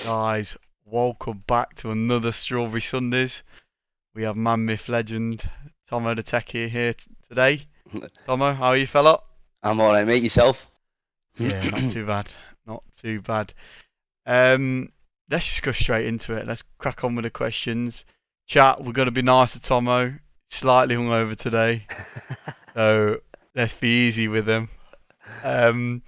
Guys, welcome back to another Strawberry Sundays. We have man, myth, legend TomoTheTechie here today. Tomo, how are you, fella? I'm alright, mate. Yourself? Yeah, not too bad. Not too bad. Um, let's just go straight into it. Let's crack on with the questions. Chat, we're going to be nice to Tomo. Slightly hungover today, so let's be easy with him. Um,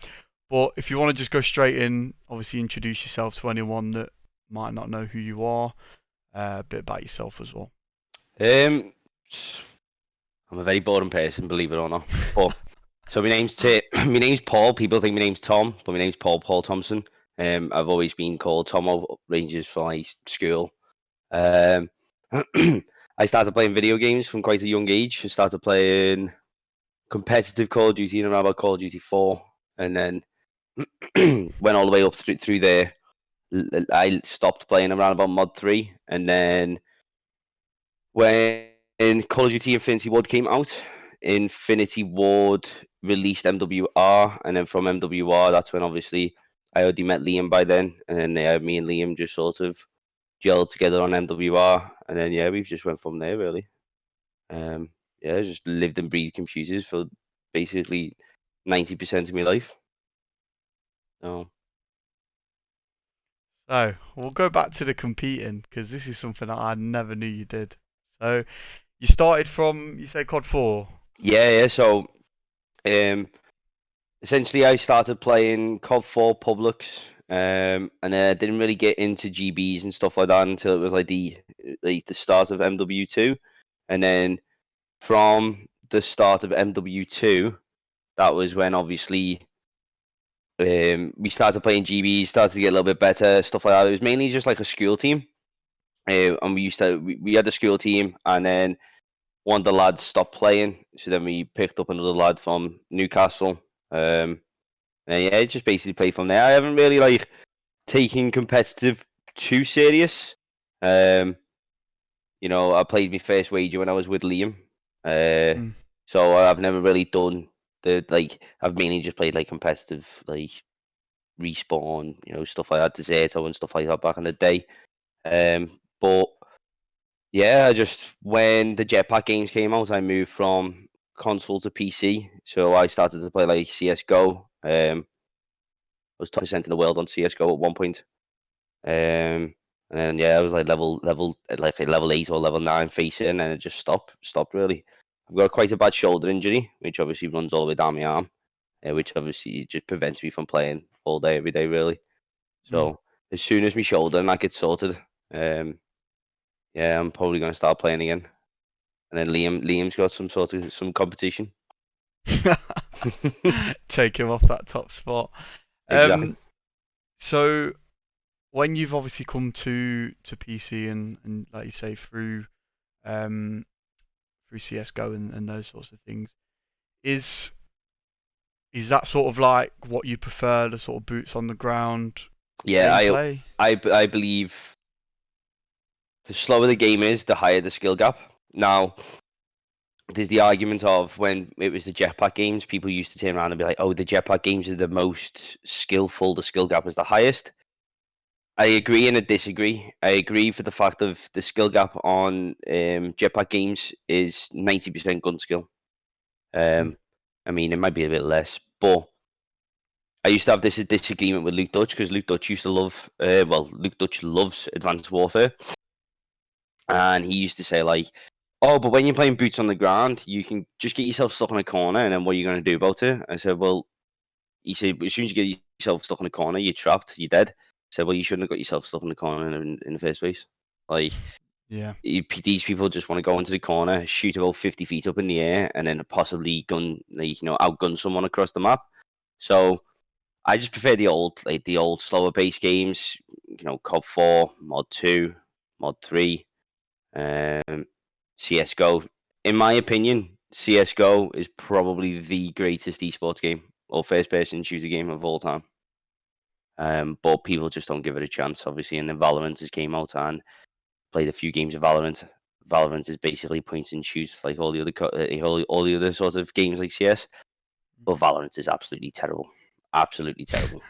but if you want to just go straight in, obviously introduce yourself to anyone that might not know who you are. A bit about yourself as well. um, I'm a very boring person, believe it or not. But so my name's Paul. People think my name's Tom, but my name's Paul Thompson. I've always been called Tomo, ranges for my school. Um, I started playing video games from quite a young age. I started playing competitive Call of Duty and around about Call of Duty 4, and then went all the way up through there. I stopped playing around about Mod 3, and then when Call of Duty Infinity Ward came out, Infinity Ward released MWR, and then from MWR, that's when obviously I already met Liam by then, and then me and Liam just sort of gelled together on MWR, and then yeah, we've just went from there really. Um, yeah, just lived and breathed computers for basically 90% of my life. So So we'll go back to the competing because this is something that I never knew you did. So you started from you say COD 4. yeah. So um, essentially, I started playing COD 4 Publics, and then I didn't really get into GBs and stuff like that until it was like the start of MW2, and then from the start of MW2, that was when obviously we started playing GBs, started to get a little bit better, stuff like that. It was mainly just like a school team, and we had a school team, and then one of the lads stopped playing, so then we picked up another lad from Newcastle. And yeah, just basically play from there. I haven't really like taken competitive too serious. Um, I played my first wager when I was with Liam. Uh, Mm. so I've never really done the like. I've mainly just played like competitive, like respawn, stuff like that, Deserto and stuff like that back in the day. But yeah, I just when the Jetpack games came out, I moved from console to PC. So I started to play like CS:GO. Was top percent in the world on CS:GO at one point. And then yeah, I was like level 8 or level 9 facing, and it just stopped really. I've got quite a bad shoulder injury, which obviously runs all the way down my arm, which obviously just prevents me from playing all day every day really. Mm. So as soon as my shoulder and that gets sorted, um, yeah, I'm probably gonna start playing again. And then Liam's got some competition. Take him off that top spot. Exactly. Um, so when you've obviously come to PC and like you say um through CS:GO and those sorts of things, is is that sort of like what you prefer, the sort of boots on the ground Yeah, gameplay? I believe the slower the game is, the higher the skill gap. Now, there's the argument of when it was the jetpack games, people used to turn around and be like, "Oh, the jetpack games are the most skillful. The skill gap is the highest." I agree and I disagree. I agree for the fact of the skill gap on jetpack games is 90% gun skill. Mm. Um, I mean, it might be a bit less, but I used to have this disagreement with Luke Dutch because Luke Dutch used to love, Luke Dutch loves Advanced Warfare, and he used to say like, "Oh, but when you're playing boots on the ground, you can just get yourself stuck in a corner, and then what are you going to do about it?" I said, "Well," he said, "as soon as you get yourself stuck in a corner, you're trapped, you're dead." I said, "Well, you shouldn't have got yourself stuck in the corner in the first place. Like, Yeah. these people just want to go into the corner, shoot about 50 feet up in the air, and then possibly outgun someone across the map." So I just prefer the old slower pace games, COD 4, Mod 2, Mod 3, um, CS:GO. In my opinion, CS:GO is probably the greatest esports game or first person shooter game of all time. But people just don't give it a chance, obviously. And then Valorant has came out and played a few games of Valorant. Valorant is basically point and shoot like all the other sort of games like CS. But Valorant is absolutely terrible, absolutely terrible.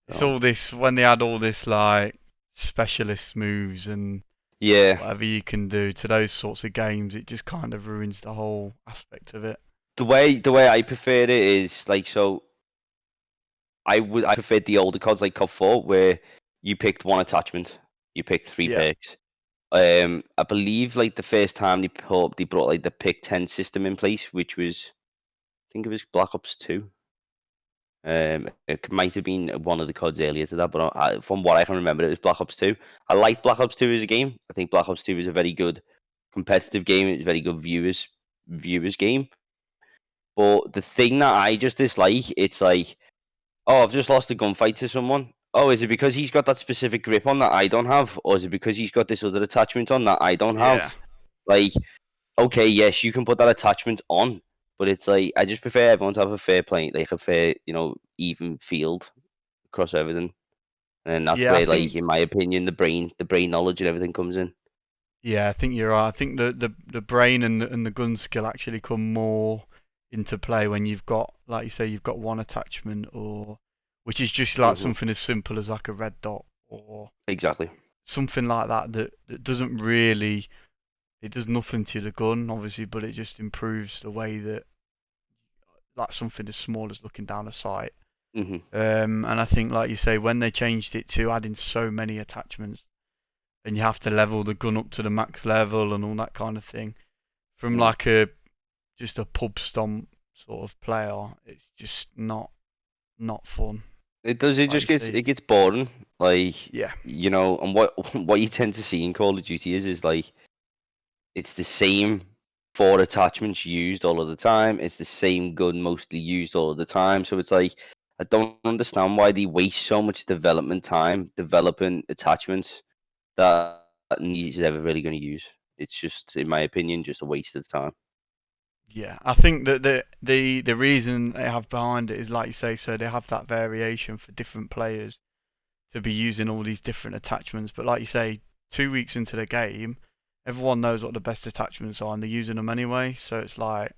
It's So all this when they had all this like specialist moves and yeah, whatever you can do to those sorts of games, it just kind of ruins the whole aspect of it. the way I prefer it is like so. I preferred the older CODs like COD 4 where you picked one attachment, you picked three Yeah, perks. I believe like the first time they brought like the pick 10 system in place, which was I think it was Black Ops 2. It might have been one of the CODs earlier to that, but from what I can remember, it was Black Ops 2. I like Black Ops 2 as a game. I think Black Ops 2 is a very good competitive game. It's a very good viewers game. But the thing that I just dislike, it's like, oh, I've just lost a gunfight to someone. Oh, is it because he's got that specific grip on that I don't have, or is it because he's got this other attachment on that I don't yeah, have? Like, okay, yes, you can put that attachment on, but it's like I just prefer everyone to have a fair play, like a fair, even field across everything, and that's yeah. I where, like, think in my opinion, the brain knowledge and everything comes in. yeah, I think you're right. I think the brain and the gun skill actually come more into play when you've got, like you say, you've got one attachment, or which is just like Hmm. something as simple as like a red dot or Exactly. something like that that doesn't really, it does nothing to the gun, obviously, but it just improves the way that like something as small as looking down a sight. Hmm. And I think, like you say, when they changed it to adding so many attachments, and you have to level the gun up to the max level and all that kind of thing, from Mm. like a just a pub stomp sort of player, it's just not fun. It does. It Like just you gets say, it gets boring, like yeah, and what what you tend to see in Call of Duty is like it's the same four attachments used all of the time. It's the same gun mostly used all of the time. So it's like I don't understand why they waste so much development time developing attachments that nobody's ever really going to use. It's just, in my opinion, just a waste of time. yeah. I think that the reason they have behind it is like you say, so they have that variation for different players to be using all these different attachments. But like you say, 2 weeks into the game, everyone knows what the best attachments are and they're using them anyway. So it's like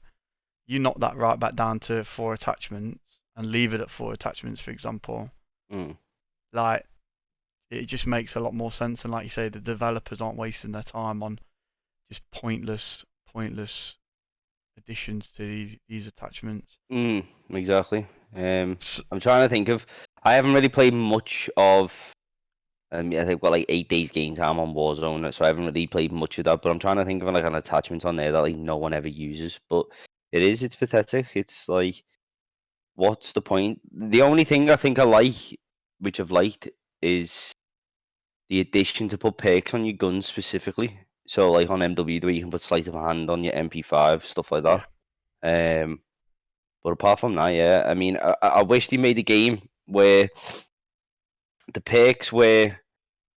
you knock that right back down to four attachments and leave it at four attachments, for example. Mm. Like it just makes a lot more sense. And like you say, the developers aren't wasting their time on just pointless additions to these attachments. Exactly. S I'm trying to think of. I haven't really played much of. I think I've got like 8 days game time on Warzone, so I haven't really played much of that. But I'm trying to think of like an attachment on there that like no one ever uses. But it's pathetic. It's like, what's the point? The only thing I think I like, which I've liked, is the addition to put perks on your guns specifically. So like on MW, where you can put sleight of hand on your MP5, stuff like that. yeah, Um, but apart from that, yeah, I mean, I wish they made a game where the perks were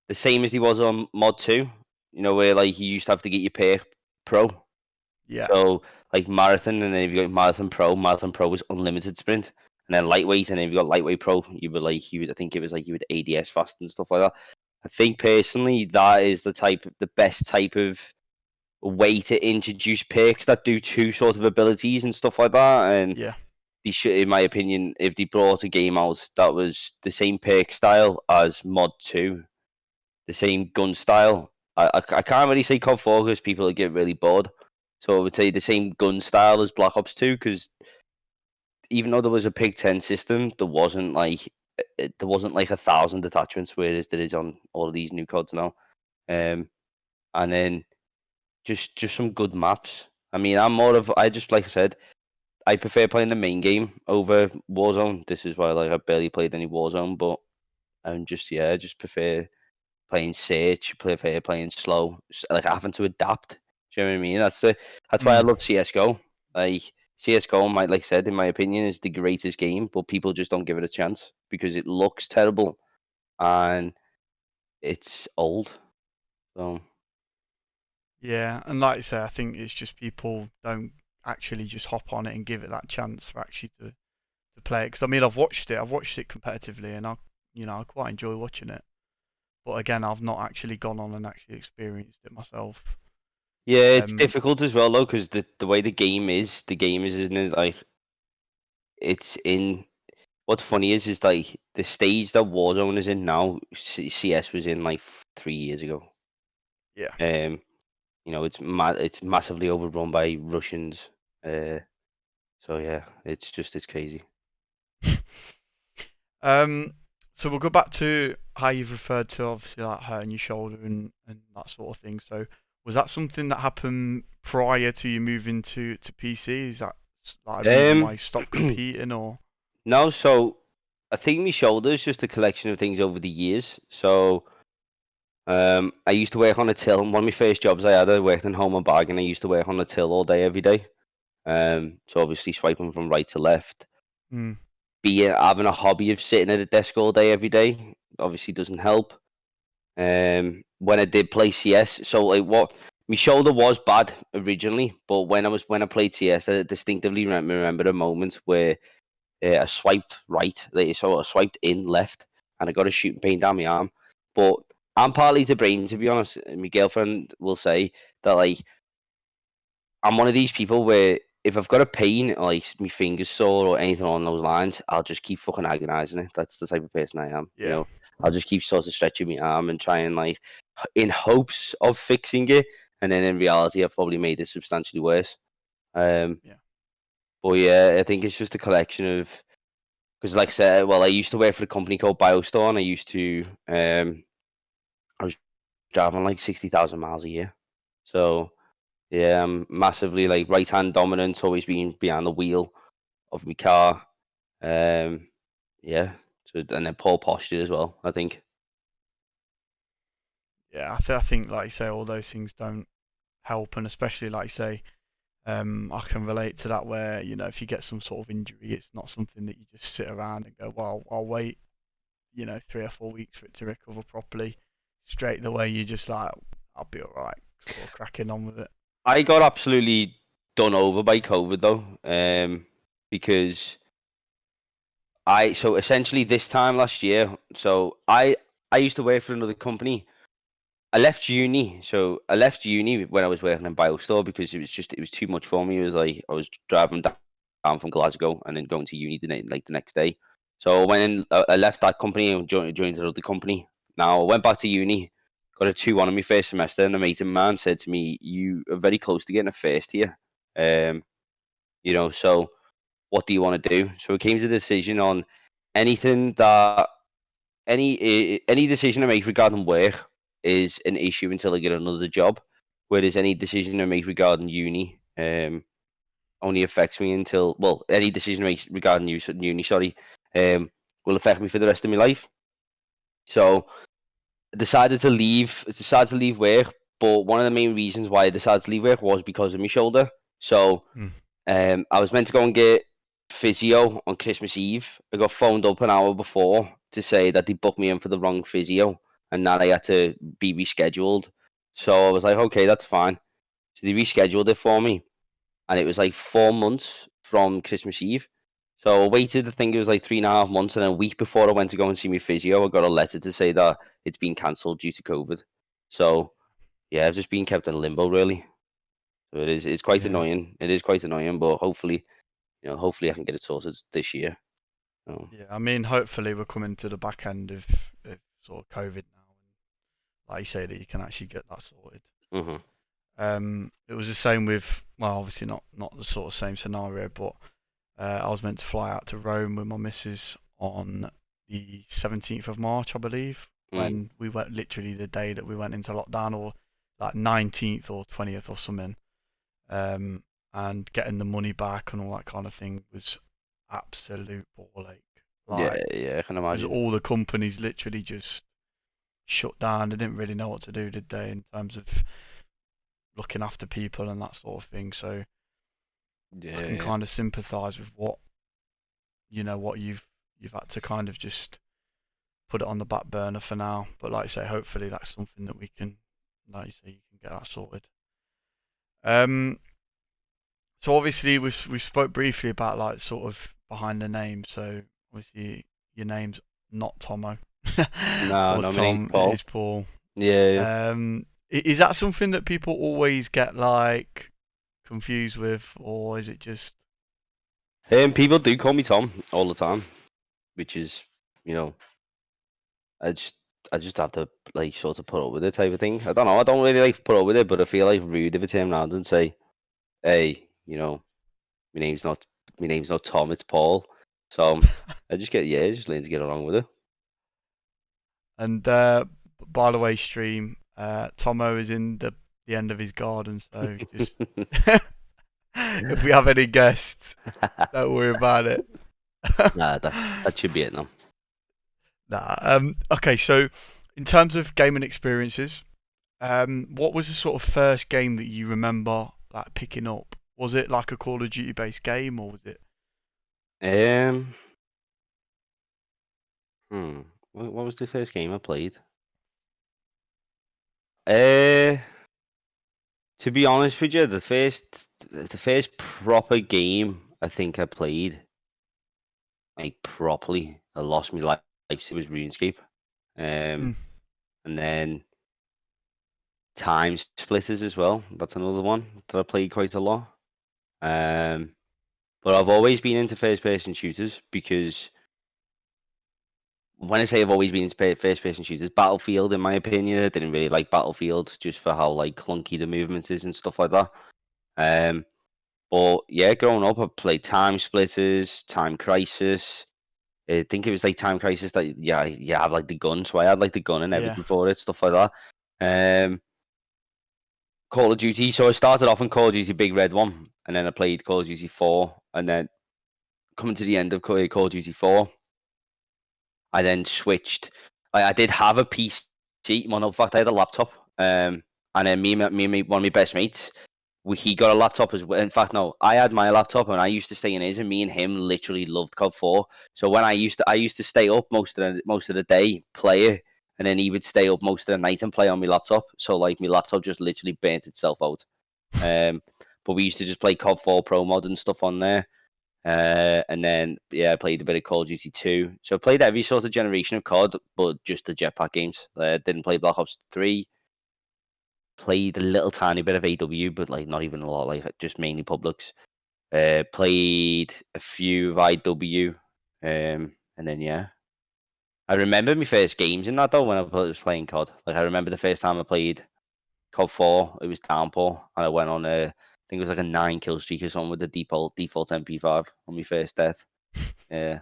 the same as he was on Mod 2. Where like you used to have to get your perk pro. yeah, So like marathon, and then if you got marathon pro was unlimited sprint, and then lightweight, and then if you got lightweight pro, I think it was like you would ADS fast and stuff like that. I think personally that is the best type of way to introduce perks that do two sort of abilities and stuff like that. And yeah, they should, in my opinion, if they brought a game out that was the same perk style as Mod 2, the same gun style. I can't really say COD 4 because people would get really bored. So I would say the same gun style as Black Ops 2 because even though there was a Pig 10 system, there wasn't like 1,000 attachments, whereas there is on all of these new CODs now. Um, and then just some good maps. I mean, I just like I said, I prefer playing the main game over Warzone. This is why like I barely played any Warzone, but I'm just I just prefer playing Search, prefer playing slow, like having to adapt. Do you know what I mean? That's why I mm, love CS:GO. Like CS:GO, like I said, in my opinion, is the greatest game, but people just don't give it a chance because it looks terrible and it's old. So yeah. And like you say, I think it's just people don't actually just hop on it and give it that chance for actually to play it. Because I mean, I've watched it competitively, and I quite enjoy watching it. But again, I've not actually gone on and actually experienced it myself. yeah, it's Um, difficult as well though because the way the game is, isn't it? Like it's in. what's funny is like the stage that Warzone is in now, CS was in like 3 years ago. Yeah. Um, it's massively overrun by Russians. Uh, so yeah, it's crazy. Um, so we'll go back to how you've referred to obviously like hurting your shoulder and that sort of thing. So was that something that happened prior to you moving to PC? Is that like a reason why Um, you stopped competing or? no, so I think my shoulder is just a collection of things over the years. So I used to work on a till. One of my first jobs I worked in home and bag, and I used to work on a till all day, every day. So obviously swiping from right to left. Mm, Having a hobby of sitting at a desk all day every day obviously doesn't help. When I did play CS, so like what my shoulder was bad originally, but when I played CS, I distinctively remember a moment where I swiped right, like, so I swiped in left, and I got a shooting pain down my arm. But I'm partly to brain, to be honest. My girlfriend will say that like I'm one of these people where if I've got a pain, like my fingers sore or anything along those lines, I'll just keep fucking agonizing it. That's the type of person I am. yeah, I'll just keep sort of stretching my arm and trying like in hopes of fixing it, and then in reality, I've probably made it substantially worse. Um, yeah, but yeah, I think it's just a collection of because, like I said, well, I used to work for a company called BioStore, and I was driving like 60,000 miles a year. So yeah, I'm massively like right hand dominant, always being behind the wheel of my car. Um, yeah. So and then poor posture as well, I think. yeah. I think like you say, all those things don't help, and especially like you say, I can relate to that where if you get some sort of injury, it's not something that you just sit around and go, well, I'll wait 3 or 4 weeks for it to recover properly. Straight the way you just like, I'll be alright, sort of cracking on with it. I got absolutely done over by COVID though, because so essentially this time last year, so I used to work for another company. I left uni when I was working in BioStore because it was too much for me. It was like I was driving down from Glasgow and then going to uni the next day. So when I left that company and joined another company. Now I went back to uni, got a 2-1 in my first semester, and a mate of mine said to me, "You are very close to getting a first here. Um, so what do you want to do?" So it came to the decision on anything that any decision I make regarding work is an issue until I get another job. Whereas any decision I make regarding uni only affects me until any decision I make regarding uni, sorry, will affect me for the rest of my life. So I decided to leave work, but one of the main reasons why I decided to leave work was because of my shoulder. So Mm. I was meant to go and get physio on Christmas Eve. I got phoned up an hour before to say that they booked me in for the wrong physio and that I had to be rescheduled. So I was like, okay, that's fine. So they rescheduled it for me, and it was like 4 months from Christmas Eve. So I waited, I think it was like 3.5 months, and a week before I went to go and see my physio, I got a letter to say that it's been cancelled due to COVID. So yeah, I've just been kept in limbo really. So it's quite Yeah, annoying. It is quite annoying, but hopefully I can get it sorted this year. So, yeah. I mean, hopefully we're coming to the back end of sort of COVID now, and like you say, that you can actually get that sorted. hmm It was the same with, well, obviously not the sort of same scenario, but I was meant to fly out to Rome with my missus on the 17th of March, I believe, mm, when we went literally the day that we went into lockdown, or like 19th or 20th or something. Um, and getting the money back and all that kind of thing was absolute ball ache. yeah, Like, yeah, I can because imagine. all the companies literally just shut down. They didn't really know what to do, did they, in terms of looking after people and that sort of thing. So I Yeah, can yeah, kind of sympathise with what you've had to kind of just put it on the back burner for now. But like I say, hopefully that's something that we can, like you say, you can get that sorted. Um, so obviously we spoke briefly about like sort of behind the name. So obviously your name's not Tomo no, or no, my name's Tom. It Paul. is Paul. Yeah, yeah. Is that something that people always get like confused with, or is it just People do call me Tom all the time. which is, you know, I just I just have to like sort of put up with it type of thing. I don't know. I don't really like put up with it, but I feel like rude if I turn around and say, "Hey, my name's not my name's not Tom, it's Paul." So I just just learn to get along with it. And by the way, stream, Tomo is in the end of his garden, so just if we have any guests, don't worry about it. Nah, that should be it now. Nah. Okay, so in terms of gaming experiences, what was the sort of first game that you remember like picking up? Was it like a Call of Duty based game, or was it? Um, hmm, what was the first game I played? Uh, to be honest with you, the first proper game I think I played, like properly, I lost my life. It was RuneScape. Mm, And then Time Splitters as well. That's another one that I played quite a lot. Um, but I've always been into first-person shooters because when I say I've always been into first-person shooters, Battlefield, in my opinion, I didn't really like Battlefield just for how like clunky the movement is and stuff like that. Um, but yeah, growing up, I played Time Splitters, Time Crisis. I think it was like Time Crisis that you have like the gun, so I had like the gun and yeah. everything for it, stuff like that. Call of Duty. So I started off on Call of Duty Big Red One, and then I played Call of Duty 4, and then coming to the end of Call of Duty 4, I then switched. I did have a PC. Well, no, in fact, I had a laptop. And then one of my best mates, he got a laptop as well. In fact, no, I had my laptop and I used to stay in his, and me and him literally loved COD 4. So when I used to stay up most of the day, play it, and then he would stay up most of the night and play on my laptop. So like my laptop just literally burnt itself out. Um, but we used to just play COD 4 Pro Mod and stuff on there. And then I played a bit of Call of Duty 2. So I played every sort of generation of COD, but just the jetpack games. Didn't play Black Ops 3. Played a little tiny bit of AW, but like not even a lot, like just mainly publics. Played a few of IW, and then I remember my first games in that though when I was playing COD. Like I remember the first time I played COD 4, it was Downpour, and I went on I think it was like a 9 kill streak or something with the default MP5 on my first death. Yeah,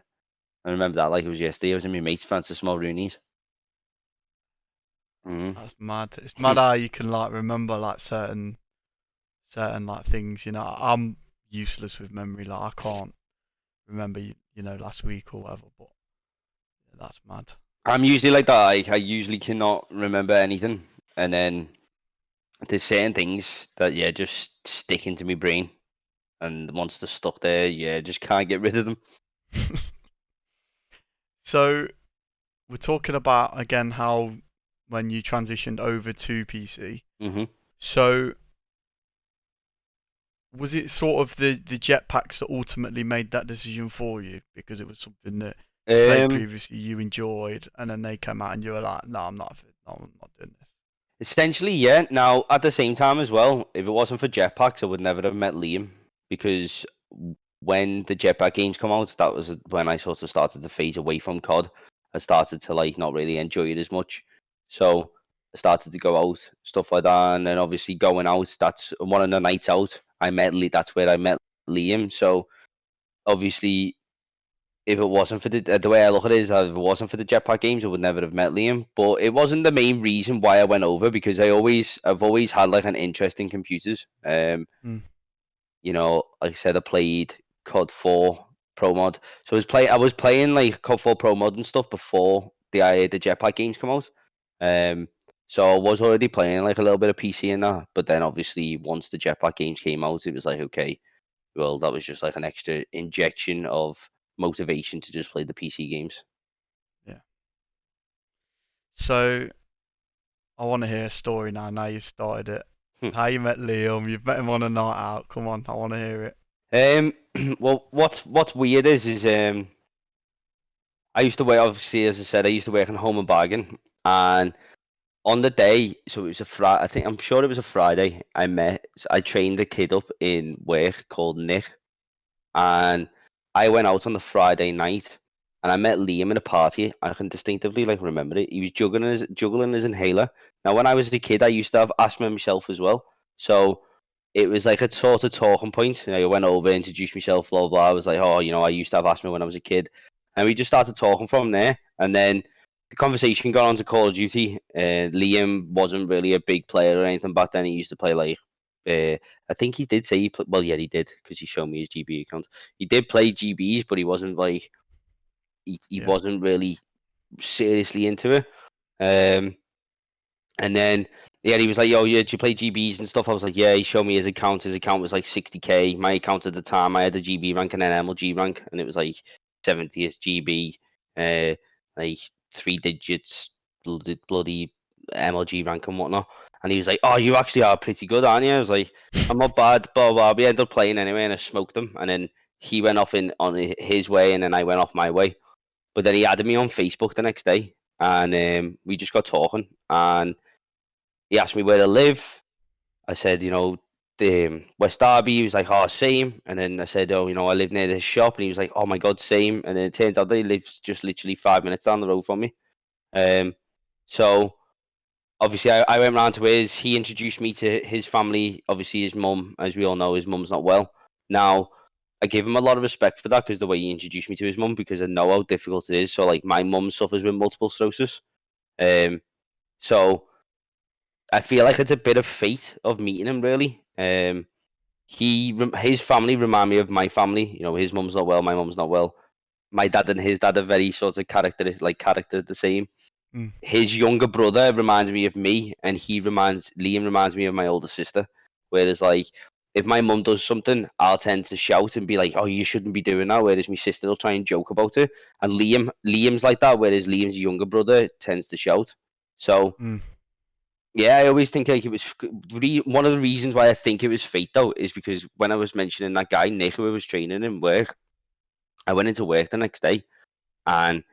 I remember that like it was yesterday. I was in my mate's Francis Mulrooney's. Mm. That's mad. It's mad how you can like remember like certain like things. I'm useless with memory. Like I can't remember last week or whatever. But yeah, that's mad. I'm usually like that. I usually cannot remember anything, and then there's certain things that just stick into my brain, and once they're stuck there, just can't get rid of them. So we're talking about again how when you transitioned over to PC. Hmm. So was it sort of the jetpacks that ultimately made that decision for you because it was something that you played Um, previously, you enjoyed, and then they came out and you were like, no, I'm not doing this. Essentially, yeah. Now, at the same time as well, if it wasn't for jetpacks, I would never have met Liam because when the jetpack games come out, that was when I sort of started to phase away from COD. I started to like not really enjoy it as much, so I started to go out, stuff like that, and then obviously going out. That's one of the nights out. That's where I met Liam. So obviously if it wasn't for the way I look at it is, if it wasn't for the jetpack games, I would never have met Liam. But it wasn't the main reason why I went over because I've always had like an interest in computers. Mm, Like I said, I played COD 4 Pro Mod, so I was playing like COD 4 Pro Mod and stuff before the jetpack games come out. Um, so I was already playing like a little bit of PC in that, but then obviously once the jetpack games came out, it was like okay, well, that was just like an extra injection of motivation to just play the PC games. yeah. So I want to hear a story now. Now you've started it. Hmm. How you met Liam? You've met him on a night out. Come on, I want to hear it. Well, what's weird is I used to work, obviously, as I said, I used to work in Home and Bargain, and on the day, so it was a Friday. I'm sure it was a Friday. I trained a kid up in work called Nick, and I went out on the Friday night, and I met Liam at a party. I can distinctively like remember it. He was juggling his inhaler. Now, when I was a kid, I used to have asthma myself as well, so it was like a sort of talking point. I went over, introduced myself, blah blah. I was like, oh, I used to have asthma when I was a kid, and we just started talking from there. And then the conversation got on to Call of Duty. Liam wasn't really a big player or anything back then. He used to play like, I think he did say well, yeah, he did because he showed me his GB account. He did play GBs, but he wasn't like he Yeah. wasn't really seriously into it. Um, and then yeah, he was like, "Yo, yeah, do you play GBs and stuff?" I was like, "Yeah." He showed me his account. His account was like 60k. My account at the time, I had a GB rank and an MLG rank, and it was like 70th GB, uh, like 3 digits, bloody MLG rank and whatnot. And he was like, "Oh, you actually are pretty good, aren't you?" I was like, "I'm not bad." Blah blah. We ended up playing anyway, and I smoked him. And then he went off on his way, and then I went off my way. But then he added me on Facebook the next day, and we just got talking, and he asked me where I live. I said, the West Derby. He was like, oh, same. And then I said, oh, I live near this shop. And he was like, oh my God, same. And then it turns out that he lives just literally 5 minutes down the road from me. So obviously I went round to his. He introduced me to his family. Obviously his mum, as we all know, his mum's not well. Now, I give him a lot of respect for that because the way he introduced me to his mum, because I know how difficult it is. So like my mum suffers with multiple sclerosis. So I feel like it's a bit of fate of meeting him, really. His family remind me of my family. His mum's not well, my mum's not well. My dad and his dad are very sort of character the same. Mm. His younger brother reminds me of me, and Liam reminds me of my older sister. Whereas, like, if my mum does something, I'll tend to shout and be like, "Oh, you shouldn't be doing that." Whereas my sister will try and joke about it. And Liam's like that. Whereas Liam's younger brother tends to shout. So Mm. yeah, I always think like it was one of the reasons why I think it was fate though is because when I was mentioning that guy Nick who I was training in work, I went into work the next day and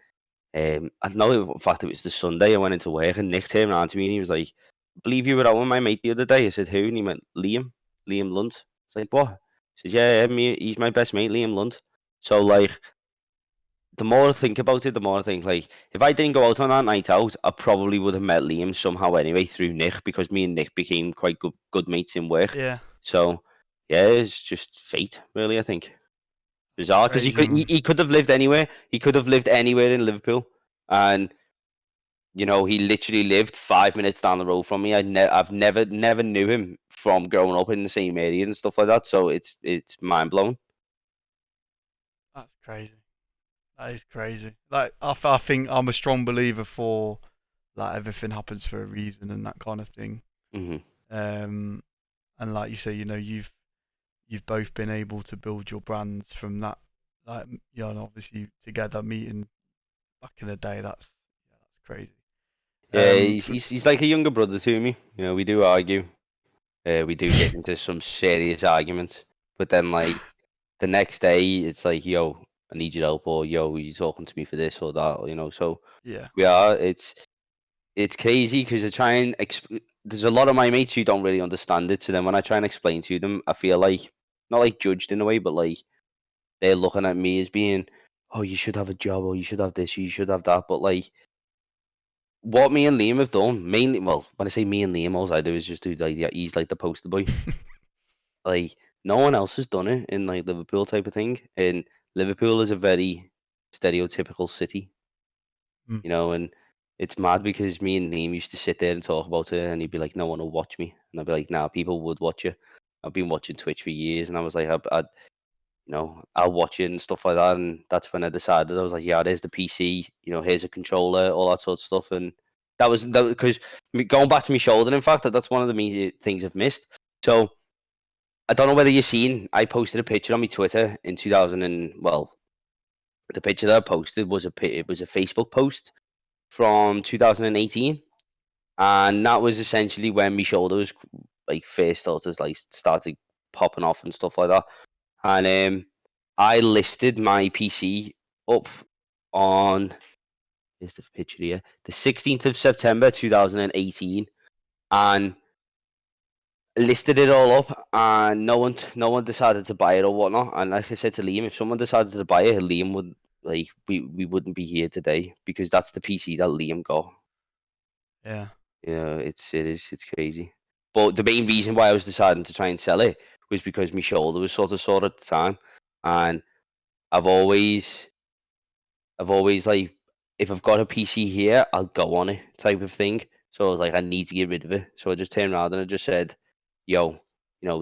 I don't know in fact it was the Sunday I went into work and Nick turned around to me and he was like, I believe you were out with my mate the other day. I said who? And he went, Liam Lund. It's like what? I said, yeah, he's my best mate, Liam Lund. So like the more I think about it, the more I think like if I didn't go out on that night out, I probably would have met Liam somehow anyway through Nick because me and Nick became quite good mates in work. Yeah. So yeah, it's just fate, really. I think bizarre because he Crazy, could man. he could have lived anywhere. He could have lived anywhere in Liverpool, and he literally lived 5 minutes down the road from me. I've never knew him from growing up in the same area and stuff like that. So it's mind blowing. That's crazy. That is crazy. Like, I think I'm a strong believer for like everything happens for a reason and that kind of thing. Hmm. Um, and like you say, you've both been able to build your brands from that, like and obviously together meeting back in the day. That's crazy. Yeah, Um, he's like a younger brother to me. We do argue. We do get into some serious arguments, but then like the next day, it's like, yo, I need your help, or yo, you talking to me for this or that. So yeah, we are. It's crazy because I try and there's a lot of my mates who don't really understand it. So then when I try and explain to them, I feel like not like judged in a way, but like they're looking at me as being, oh, you should have a job, or you should have this, you should have that. But like what me and Liam have done, mainly, well, when I say me and Liam, all I do is just do like, yeah, he's like the poster boy. Like no one else has done it in like Liverpool type of thing. And Liverpool is a very stereotypical city, mm, and it's mad because me and Liam used to sit there and talk about it, and he'd be like, "No one will watch me," and I'd be like, "Nah, people would watch you." I've been watching Twitch for years, and I was like, I'll watch it and stuff like that. And that's when I decided I was like, yeah, there's the PC, here's a controller, all that sort of stuff. And that because going back to my shoulder, in fact, that's one of the main things I've missed. So I don't know whether you've seen, I posted a picture on my Twitter in 2000 and well, the picture that I posted was it was a Facebook post from 2018, and that was essentially when my shoulder was like first started popping off and stuff like that. And I listed my PC up on here's the picture here, the 16th of September 2018, and listed it all up, and no one decided to buy it or whatnot. And like I said to Liam, if someone decided to buy it, Liam would like we wouldn't be here today because that's the PC that Liam got. Yeah. You know, it's crazy. But the main reason why I was deciding to try and sell it was because my shoulder was sort of sore at the time, and I've always like, if I've got a PC here, I'll go on it type of thing. So I was like, I need to get rid of it. So I just turned around and I just said, yo,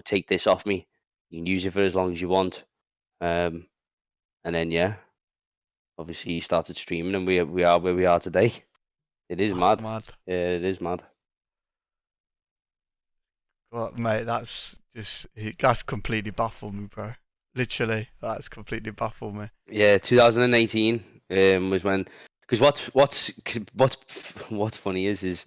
take this off me. You can use it for as long as you want. And then yeah, obviously he started streaming, and we are where we are today. It is That's mad. mad. Yeah, it is mad. Well, mate, that's completely baffled me, bro. Literally, that's completely baffled me. Yeah, 2018 was when, because what's funny is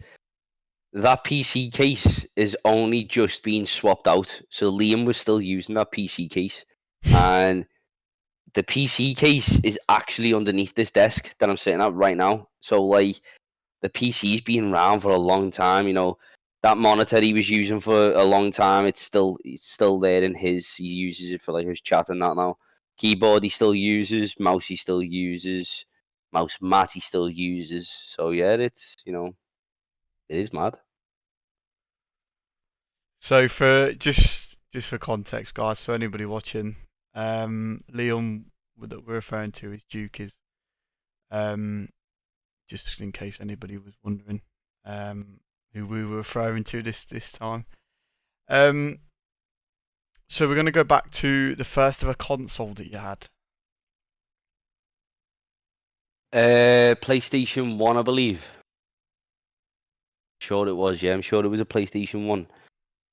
that PC case is only just being swapped out. So Liam was still using that PC case, and the PC case is actually underneath this desk that I'm sitting at right now. So like, the PC's been around for a long time. That monitor he was using for a long time. It's still there in his. He uses it for like his chat and that now. Keyboard he still uses. Mouse he still uses. Mouse mat he still uses. So yeah, it is mad. So for just for context, guys, so anybody watching, Leon that we're referring to is Duke is um just in case anybody was wondering who we were referring to this time. Um, so we're gonna go back to the first ever console that you had. PlayStation 1, I believe. Sure it was. Yeah, I'm sure it was a PlayStation 1.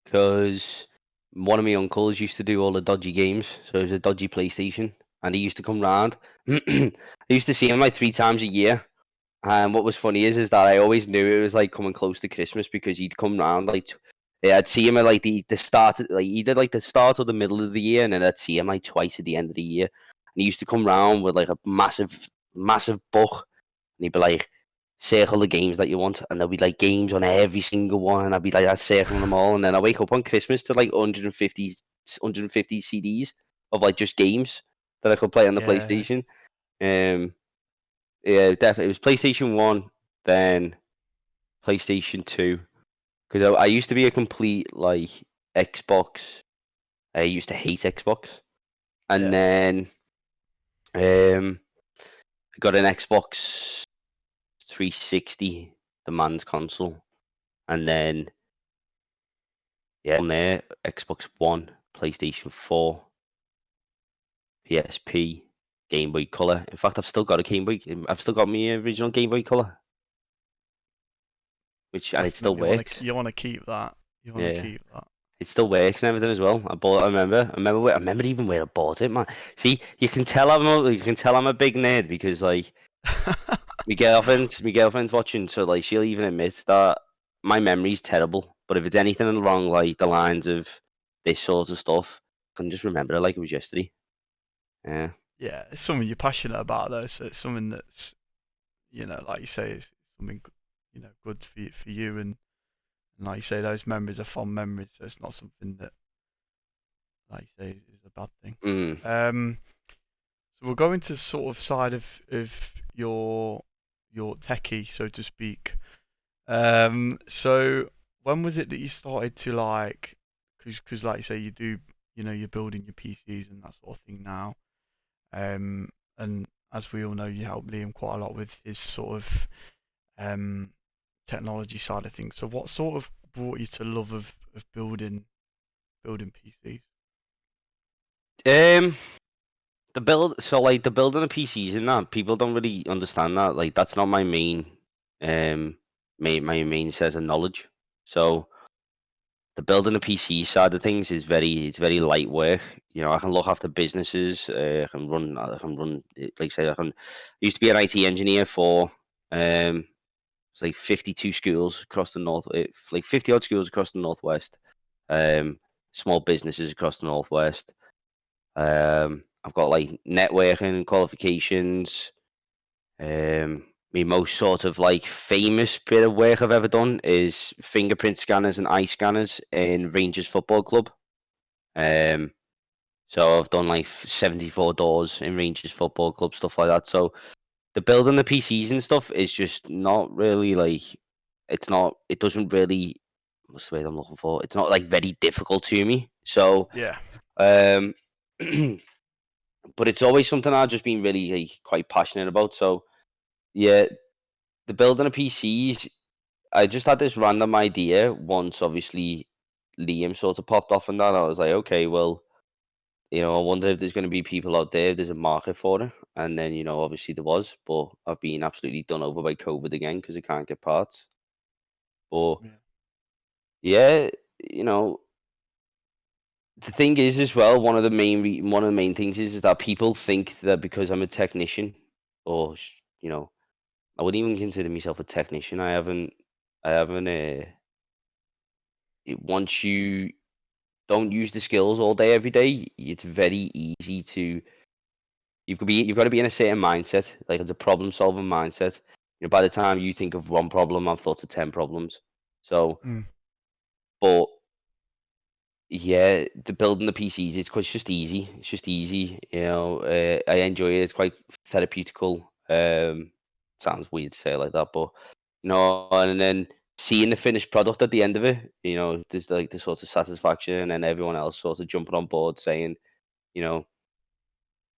Because one of my uncles used to do all the dodgy games, so it was a dodgy PlayStation, and he used to come round. I used to see him like 3 times a year, and what was funny is that I always knew it was like coming close to Christmas because he'd come round like, yeah, I'd see him at like the start, like either like the start or the middle of the year, and then I'd see him like twice at the end of the year, and he used to come round with like a massive book, and he'd be like, circle the games that you want, and there'll be like games on every single one, and I'd be like, I circling them all, and then I wake up on Christmas to like 150 CDs of like just games that I could play on the Yeah, PlayStation. Um, yeah, definitely it was PlayStation 1, then PlayStation 2, because I used to be a complete like Xbox. I used to hate Xbox, and yeah. then um, I got an Xbox 360, the man's console, and then yeah, on there, Xbox One, PlayStation 4, PSP, Game Boy Color. In fact, I've still got a Game Boy. I've still got my original Game Boy Color, and it still Definitely want to works. you want to keep that. You want to Yeah, keep that. it still works and everything as well. I remember even where I bought it, man. See, you can tell I'm a big nerd because like my girlfriend's watching, so like she'll even admit that my memory's terrible. But if it's anything along like the lines of this sort of stuff, I can just remember it like it was yesterday. Yeah. Yeah, it's something you're passionate about though, so it's something that's like you say, it's something good for you, and like you say, those memories are fond memories, so it's not something that, like you say, is a bad thing. Mm. Um, so we'll go into sort of side of your techie, so to speak. So when was it that you started to like, because like you say, you're building your PCs and that sort of thing now. And as we all know, you help Liam quite a lot with his sort of um technology side of things. So what sort of brought you to love of building PCs? Um, the building of PCs and that people don't really understand that. Like that's not my um, my main set of knowledge. So the building of PC side of things it's very light work. I can look after businesses. Like I say, I used to be an IT engineer for it's like 52 schools across the north, like 50 odd schools across the northwest. Small businesses across the northwest. I've got like networking qualifications. My most sort of like famous bit of work I've ever done is fingerprint scanners and eye scanners in Rangers Football Club. Um, So I've done like 74 doors in Rangers Football Club, stuff like that. So the building the PCs and stuff is just not really like, it's not, it doesn't really, what's the word I'm looking for? It's not like very difficult to me. So, Yeah. um, but it's always something I've just been really like, quite passionate about. So yeah, the building of PCs, I just had this random idea once. Obviously, Liam sort of popped off and that. I was like, okay, well, I wonder if there's going to be people out there, if there's a market for it. And then, obviously there was, but I've been absolutely done over by COVID again because I can't get parts. But Yeah. yeah, you know, the thing is as well, one of the main things is that people think that because I'm a technician, or I wouldn't even consider myself a technician. I haven't. Once you don't use the skills all day every day, it's very easy to. You've got to be in a certain mindset, like it's a problem solving mindset. By the time you think of one problem, I've thought of 10 problems. So, Mm. but yeah, the building the PCs, it's just easy. It's just easy. I enjoy it. It's quite therapeutical. Sounds weird to say it like that, but and then seeing the finished product at the end of it, there's like the sort of satisfaction, and then everyone else sort of jumping on board saying, you know,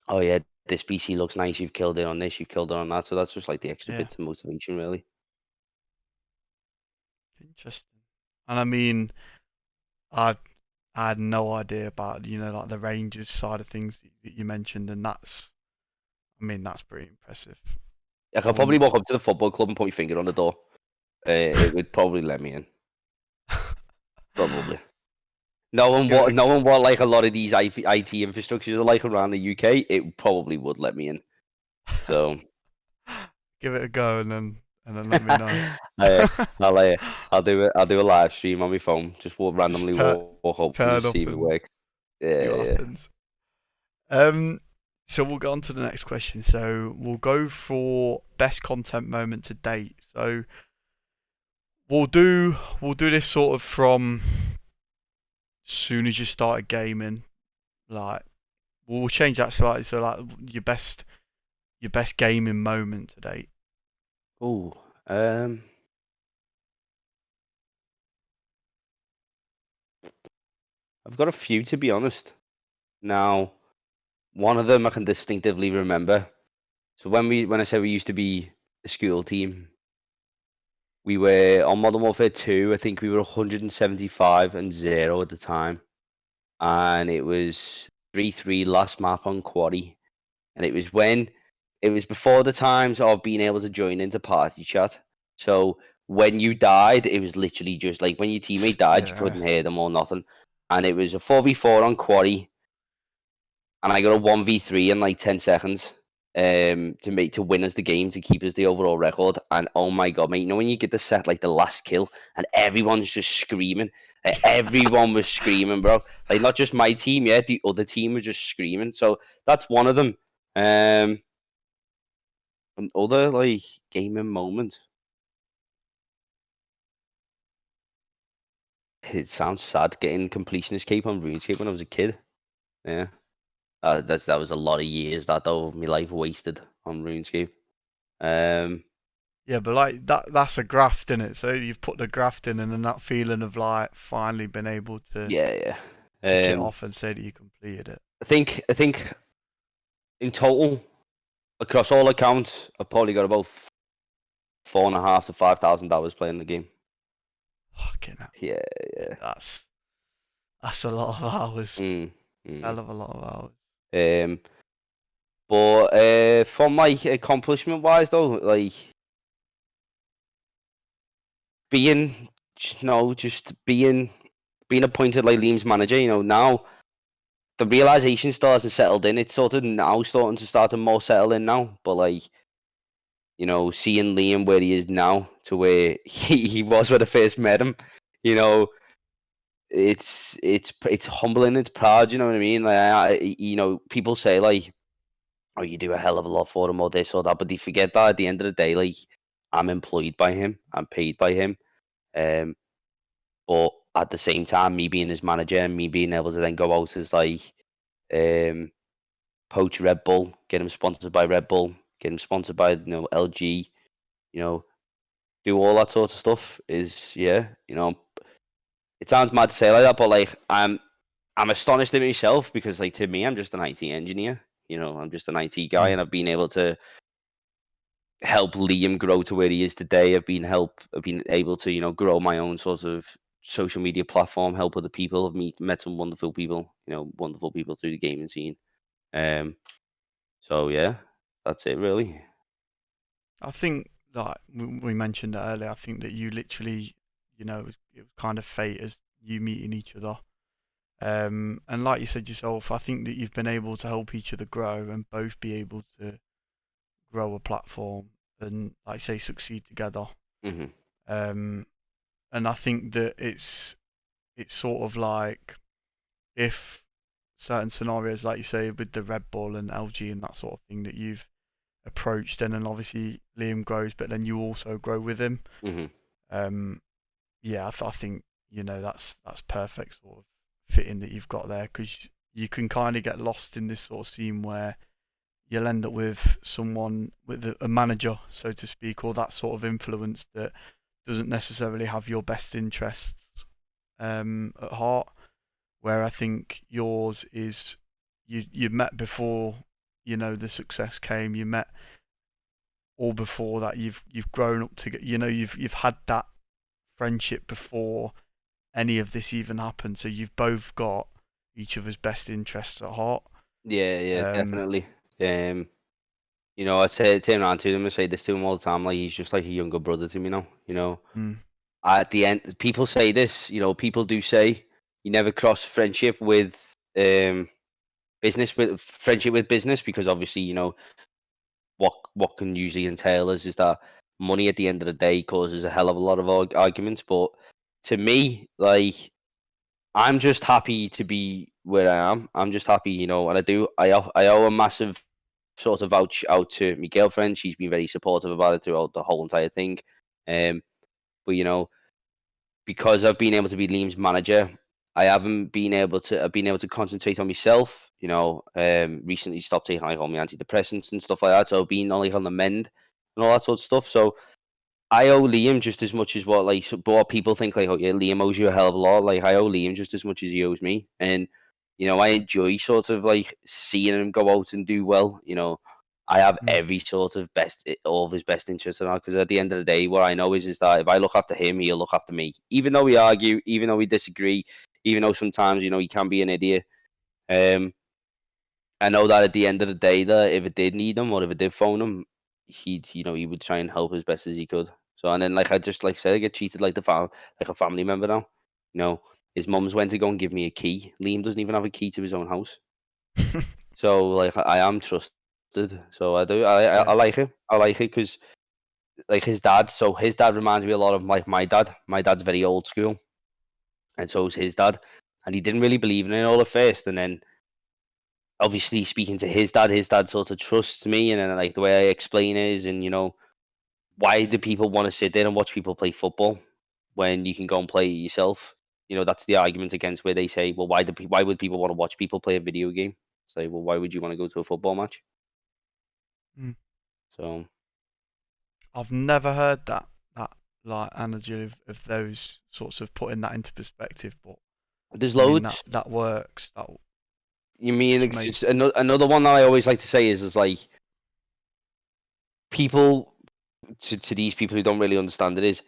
oh yeah, this PC looks nice. You've killed it on this. You've killed it on that. So that's just like the extra Yeah. bits of motivation, really. Interesting. And I mean, I I had no idea about like the Rangers side of things that you mentioned, and that's pretty impressive. I I could probably wouldn't. walk up to the football club and put my finger on the door. It would probably let me in. Probably. Give it Knowing what like a lot of these IT infrastructures are like around the UK, it probably would let me in. So give it a go, and then let me know. I, I'll I'll do a live stream on my phone. Just Just randomly walk up and turn just see up if it and works. see Yeah, what yeah. happens. Um, so we'll go on to the next question. So we'll go for best content moment to date. So we'll do this sort of from soon as you started gaming. Like we'll change that slightly. So like your best gaming moment to date. Oh, I've got a few to be honest. Now, one of them I can distinctively remember. So when I said we used to be a school team, we were on Modern Warfare 2. I think we were 175 and 0 at the time, and it was 3-3 last map on Quarry, and it was before the times of being able to join into party chat. So when you died, it was literally just like when your teammate died, you Yeah. couldn't hear them or nothing, and it was a 4v4 on Quarry, and I got a 1v3 in like 10 seconds to win us the game, to keep us the overall record. And oh my god, mate, when you get the set like the last kill and everyone's just screaming. Everyone was screaming, bro. Like not just my team, yeah, the other team was just screaming. So that's one of them. Um Another like gaming moment. It sounds sad getting completion escape on RuneScape when I was a kid. Yeah. That was a lot of years that though of my life wasted on RuneScape. Um Yeah, but like that's a graft in it. So you've put the graft in, and then that feeling of like finally been able to yeah, tick it yeah. off and say that you completed it. I think in total, across all accounts, I've probably got about 4.5 to 5,000 hours playing the game. Fucking hell. Yeah, Yeah, yeah. that's a lot of hours. Mm, mm. Hell of a lot of hours. Um, but from like accomplishment wise though, like being, just being appointed like Liam's manager, now the realization still hasn't settled in. It's sort of now starting to more settle in now, but like seeing Liam where he is now to where he was when I first met him, you know, it's humbling, it's proud, you know what I mean? Like, people say like, oh, you do a hell of a lot for him or this or that, but they forget that at the end of the day, like, I'm employed by him, I'm paid by him, um, but at the same time, me being his manager and me being able to then go out as like poach Red Bull, get him sponsored by Red Bull, get him sponsored by LG, you know, do all that sort of stuff. Is yeah, it sounds mad to say like that, but like I'm astonished at myself because like to me I'm just an IT engineer. I'm just an IT guy, Mm. and I've been able to help Liam grow to where he is today. I've been able to grow my own sort of social media platform, help other people. I've met some wonderful people, wonderful people through the gaming scene. Um, so yeah, that's it really. I think, like we mentioned it earlier, I think that you literally, it was kind of fate as you meeting each other. And like you said yourself, I think that you've been able to help each other grow and both be able to grow a platform and, like say, succeed together. Hmm. Um, and I think that it's sort of like if certain scenarios, like you say, with the Red Bull and LG and that sort of thing that you've approached, and then obviously Liam grows, but then you also grow with him. Hmm. Um, yeah, I think that's perfect sort of fitting that you've got there because you can kind of get lost in this sort of scene where you'll end up with someone with a manager, so to speak, or that sort of influence that doesn't necessarily have your best interests at heart. Where I think yours is you met before the success came. You met all before that. You've grown up together. You've had that friendship before any of this even happened. So you've both got each other's best interests at heart. Yeah, yeah, Um, definitely. Um, I say turn around to him and say this to him all the time. Like he's just like a younger brother to me now. mm, At the end, people say this. People do say you never cross friendship with business because obviously what can usually entail is that money at the end of the day causes a hell of a lot of arguments. But to me, like I'm just happy to be where I am. I'm just happy, and I owe a massive sort of vouch out to my girlfriend. She's been very supportive about it throughout the whole entire thing. But because I've been able to be Liam's manager, I've been able to concentrate on myself. Recently stopped taking like all my antidepressants and stuff like that. So I've been on like on the mend and all that sort of stuff. So I owe Liam just as much as what people think. Like, oh yeah, Liam owes you a hell of a lot. Like, I owe Liam just as much as he owes me, and I enjoy sort of like seeing him go out and do well. I have mm, every sort of all of his best interests in that because at the end of the day, what I know is that if I look after him, he'll look after me. Even though we argue, even though we disagree, even though sometimes he can be an idiot. Um, I know that at the end of the day, that if it did need him or if it did phone him, he would try and help as best as he could. So and then like I just like I said, I get treated like like a family member now. You know, his mum's went to go and give me a key. Liam doesn't even have a key to his own house. So like I am trusted. So I do. I yeah. like it. I like it because like his dad. So his dad reminds me a lot of like my dad. My dad's very old school, and so is his dad. And he didn't really believe in it all at first, and then obviously speaking to his dad sort of trusts me, and then like the way I explain it is, and why do people want to sit there and watch people play football when you can go and play it yourself? That's the argument against where they say, well, why would people want to watch people play a video game? Say, well, why would you want to go to a football match? Mm. So I've never heard that like analogy of those sorts of putting that into perspective, but there's I mean that loads. that works. You That's mean amazing. another one that I always like to say is like people to these people who don't really understand it is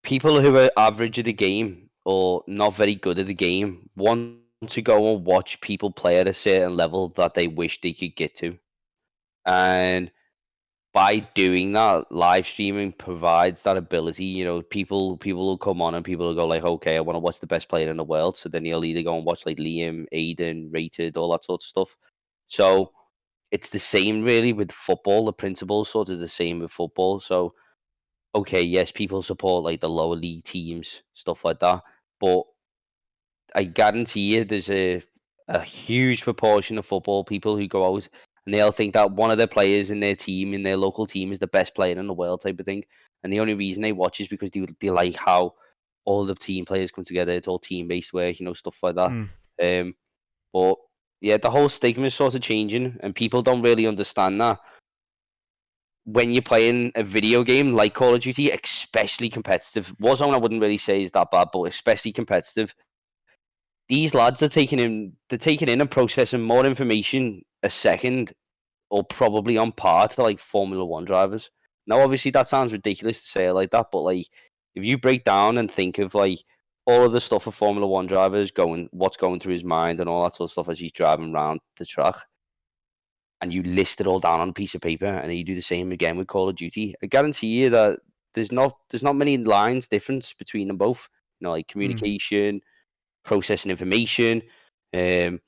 people who are average at the game or not very good at the game want to go and watch people play at a certain level that they wish they could get to. And by doing that, live streaming provides that ability. People will come on and people will go like, okay, I want to watch the best player in the world. So then you'll either go and watch like Liam, Aiden, Rated, all that sort of stuff. So it's the same really with football. The principle's sort of the same with football. So okay, yes, people support like the lower league teams, stuff like that. But I guarantee you, there's a huge proportion of football people who go out and they'll think that one of their players in their team, in their local team, is the best player in the world, type of thing. And the only reason they watch is because they like how all the team players come together. It's all team based work, stuff like that. Mm. Um, but the whole stigma is sort of changing, and people don't really understand that when you're playing a video game like Call of Duty, especially competitive. Warzone, I wouldn't really say is that bad, but especially competitive. These lads are taking in and processing more information a second, or probably on par to like Formula One drivers. Now, obviously, that sounds ridiculous to say it like that, but like if you break down and think of like all of the stuff a Formula One drivers going, what's going through his mind, and all that sort of stuff as he's driving around the track, and you list it all down on a piece of paper, and you do the same again with Call of Duty, I guarantee you that there's not many lines difference between them both. You know, like Mm. communication, processing information, um,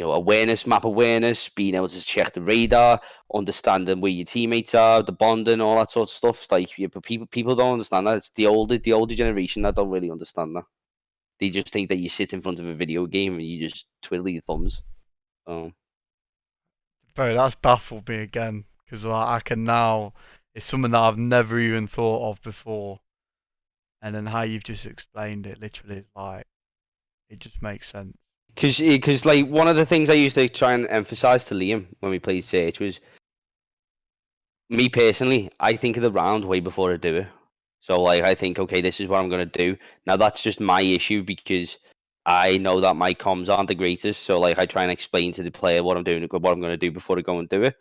awareness, map awareness, being able to check the radar, understanding where your teammates are, the bonding, all that sort of stuff. Like, yeah, but people don't understand that. It's the older generation that don't really understand that. They just think that you sit in front of a video game and you just twiddle your thumbs. Um, Bro, that's baffled me again because like, I can now. It's something that I've never even thought of before, and then how you've just explained it, literally, is like it just makes sense. Cause like one of the things I used to try and emphasize to Liam when we played Sage was, me personally, I think of the round way before I do it. So like I think, okay, this is what I'm gonna do. Now that's just my issue because I know that my comms aren't the greatest. So like I try and explain to the player what I'm doing, what I'm gonna do before I go and do it.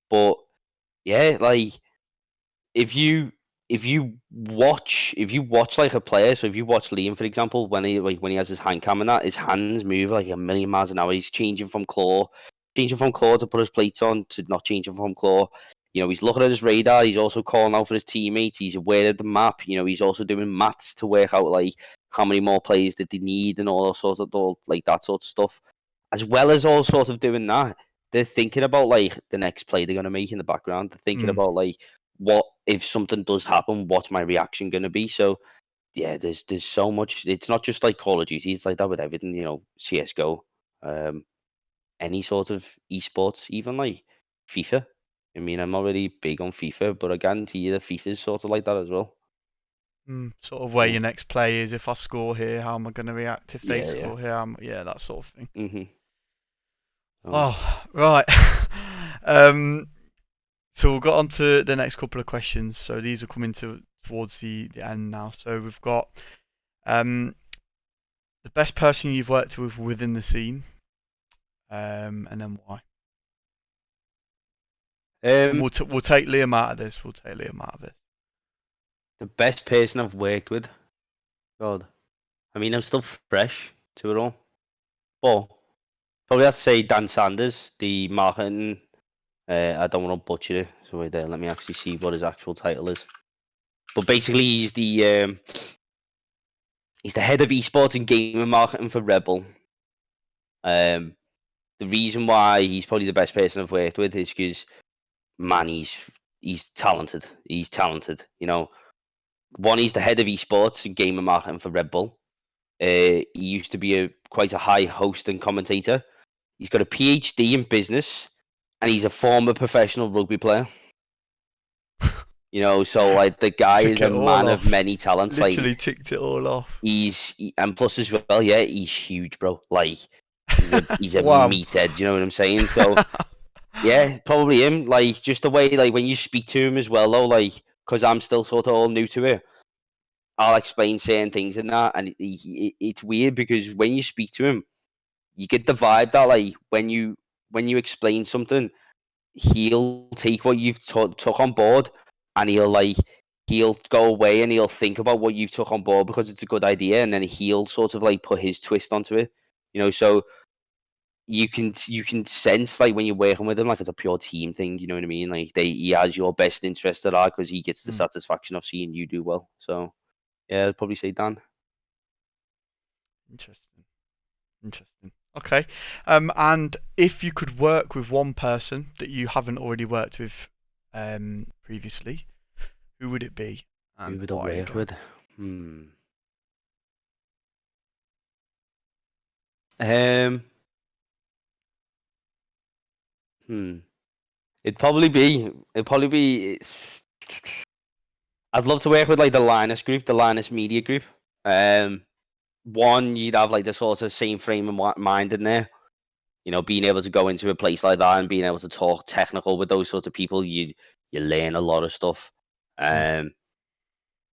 But yeah, like if you if you watch like a player, so if you watch Liam for example, when he has his hand cam and that, his hands move like a million miles an hour. He's changing from claw to put his plates on to not changing from claw. You know, he's looking at his radar. He's also calling out for his teammates. He's aware of the map. You know, he's also doing maths to work out like how many more players that they need and all sorts of like that sort of stuff. As well as all sort of doing that, they're thinking about like the next play they're gonna make in the background. They're thinking Mm. about like what if something does happen, what's my reaction going to be? So yeah, there's so much. It's not just like Call of Duty. It's like that with everything. You know, CS:GO, any sort of esports, even like FIFA. I mean, I'm not really big on FIFA, but I guarantee you that FIFA is sort of like that as well. Sort of where Yeah, your next play is. If I score here, how am I going to react? If they yeah, yeah. score here, yeah, that sort of thing. Mhm. So, Oh, right. um, so we'll get on to the next couple of questions. So these are coming towards the end now. So we've got um, the best person you've worked with within the scene, and then why. And um, we'll take Liam out of this. We'll take Liam out of this. the best person I've worked with. God, I mean, I'm still fresh to it all, but probably have to say Dan Sanders, the marketing. I don't want to butcher it, so wait there. Let me actually see what his actual title is. But basically, he's the head of esports and gaming marketing for Rebel. Um, the reason why he's probably the best person I've worked with is because, man, he's talented. He's talented. You know, one, he's the head of esports and gaming marketing for Red Bull. He used to be quite a high host and commentator. He's got a PhD in business, and he's a former professional rugby player. You know, so like the guy is Took a it all man of off. many talents. Like Literally ticked it all off. and plus as well, yeah, he's huge, bro. Like he's a Wow. meathead. You know what I'm saying? So yeah, probably him. Like just the way like when you speak to him as well, though. Like because I'm still sort of all new to it. I'll explain certain things and that, and it's weird because when you speak to him, you get the vibe that like when you explain something, he'll take what you've took on board, and he'll go away and he'll think about what you've took on board because it's a good idea, and then he'll sort of like put his twist onto it. You know, so you can sense like when you're working with him, like it's a pure team thing. You know what I mean? Like he has your best interest at heart because he gets the Mm, satisfaction of seeing you do well. So yeah, I'd probably say Dan. interesting. Interesting. Okay. And if you could work with one person that you haven't already worked with previously, who would it be Who and would I why work again? with? Um. Hmm. It'd probably be. I'd love to work with like the Linus group, the Linus Media group. Um. One, you'd have like the sort of same frame of mind in there. You know, being able to go into a place like that and being able to talk technical with those sorts of people, you learn a lot of stuff. Yeah.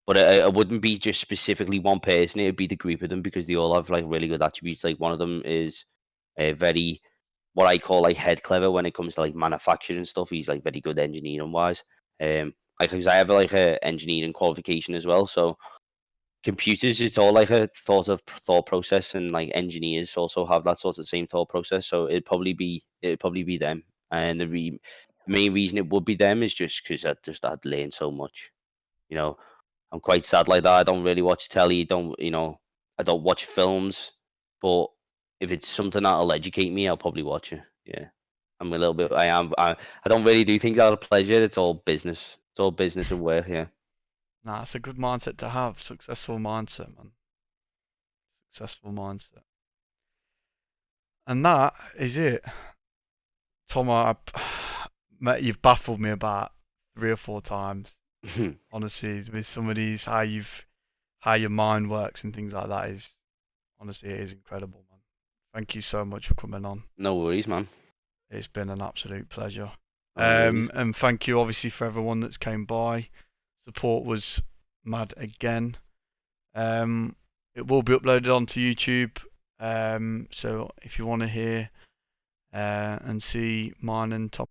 But it wouldn't be just specifically one person; it would be the group of them because they all have like really good attributes. Like one of them is a very what I call like head clever when it comes to like manufacturing stuff. He's like very good engineering wise. Like because I have like a engineering qualification as well, so computers it's all like a thought process, and like engineers also have that sort of same thought process. So it'd probably be them, and the main reason it would be them is just because I'd learned so much. You know, I'm quite sad like that. I don't really watch telly. I don't watch films. But if it's something that'll educate me, I'll probably watch it. Yeah, I'm a little bit. I am. I don't really do things out of pleasure. It's all business. It's all business and work. Yeah. Nah, it's a good mindset to have. Successful mindset, man. Successful mindset. And that is it. Tomo, mate, you've baffled me about 3 or 4 times. Honestly, with some of these, how your mind works and things like that is, honestly, it is incredible, man. Thank you so much for coming on. No worries, man. It's been an absolute pleasure. No worries. And thank you, obviously, for everyone that's came by. Support was mad again. It will be uploaded onto YouTube. So if you want to hear and see mine and Tom.